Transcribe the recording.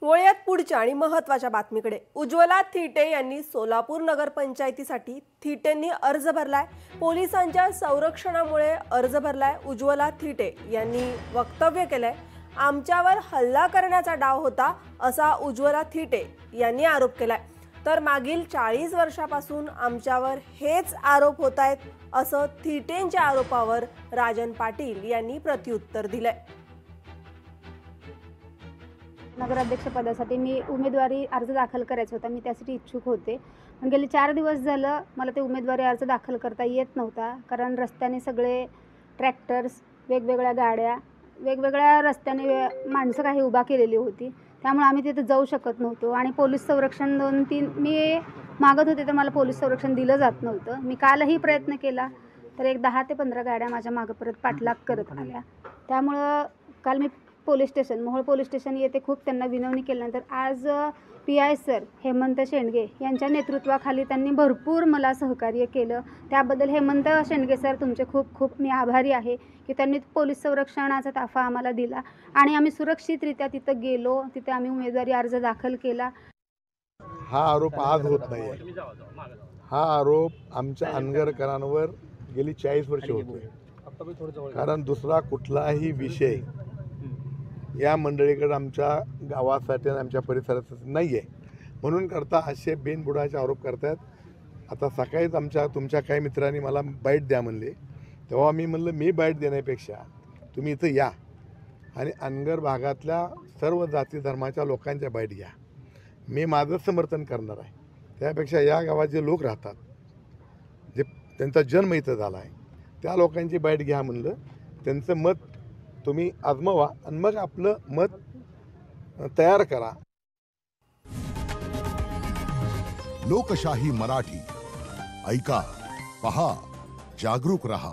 वळूयात पुढच्या आणि महत्त्वाच्या बातमीकडे। उज्ज्वला थिटे यांनी सोलापूर नगरपंचायतीसाठी थिटेंनी अर्ज भरलाय। पोलिसांच्या संरक्षणामुळे अर्ज भरलाय। उज्ज्वला थिटे यांनी वक्तव्य केलंय, आमच्यावर हल्ला करण्याचा डाव होता असा उज्ज्वला थिटे यांनी आरोप केलाय। तर मागील 40 वर्षापासून आमच्यावर हेच आरोप होत आहेत असं थिटेंच्या आरोपावर राजन पाटील यांनी प्रत्युत्तर दिलंय। नगराध्यक्ष पदासाठी मी उमेदवारी अर्ज दाखल करायचा होता। मी त्यासाठी इच्छुक होते, पण गेले 4 दिवस झालं मला ते उमेदवारी अर्ज दाखल करता येत नव्हता, कारण रस्त्याने सगळे ट्रॅक्टर्स, वेगवेगळ्या गाड्या, वेगवेगळ्या रस्त्याने माणसं काही उभा केलेली होती, त्यामुळे आम्ही तिथे जाऊ शकत नव्हतो। आणि पोलीस संरक्षण 2-3 मी मागत होते तर मला पोलीस संरक्षण दिलं जात नव्हतं। मी कालही प्रयत्न केला तर एक 10 ते 15 गाड्या माझ्या मागे परत पाठलाग करत आल्या। त्यामुळे काल मी police station, Mohol police station येथे खूप त्यांना विनवणी केल्यानंतर आज PI सर हेमंत शेंडगे यांच्या नेतृत्वाखाली त्यांनी भरपूर मला सहकार्य केलं। त्याबद्दल हेमंत शेंडगे सर तुमचे खूप खूप मी आभारी आहे की त्यांनी पोलीस संरक्षणाचा ताफा आम्हाला दिला आणि आम्ही सुरक्षितरित्या तिथे गेलो। तिथे आम्ही उमेदवारी अर्ज दाखल केला। हा आरोप आज होत नाही, हा आरोप आमच्या अनगरकरांवर गेली 40 वर्ष होतोय, कारण दुसरा कुठलाही विषय या मंडळीकडे आमच्या गावासाठी आणि आमच्या परिसरासाठी नाही आहे, म्हणून करता असे बिनबुडाचे आरोप करतात। आता सकाळीच तुमच्या काही मित्रांनी मला बाईट द्या म्हणले, तेव्हा मी म्हणलं मी बाईट देण्यापेक्षा तुम्ही इथं या आणि अनगर भागातल्या सर्व जाती धर्माच्या लोकांच्या बाईट घ्या, मी माझं समर्थन करणार आहे। त्यापेक्षा या गावात जे लोक राहतात, जे त्यांचा जन्म इथं झाला आहे, त्या लोकांची बाईट घ्या म्हणलं, त्यांचं मत तुम्ही आजमावा आणि मग आपलं मत तयार करा। लोकशाही मराठी ऐका, पहा, जागरूक रहा।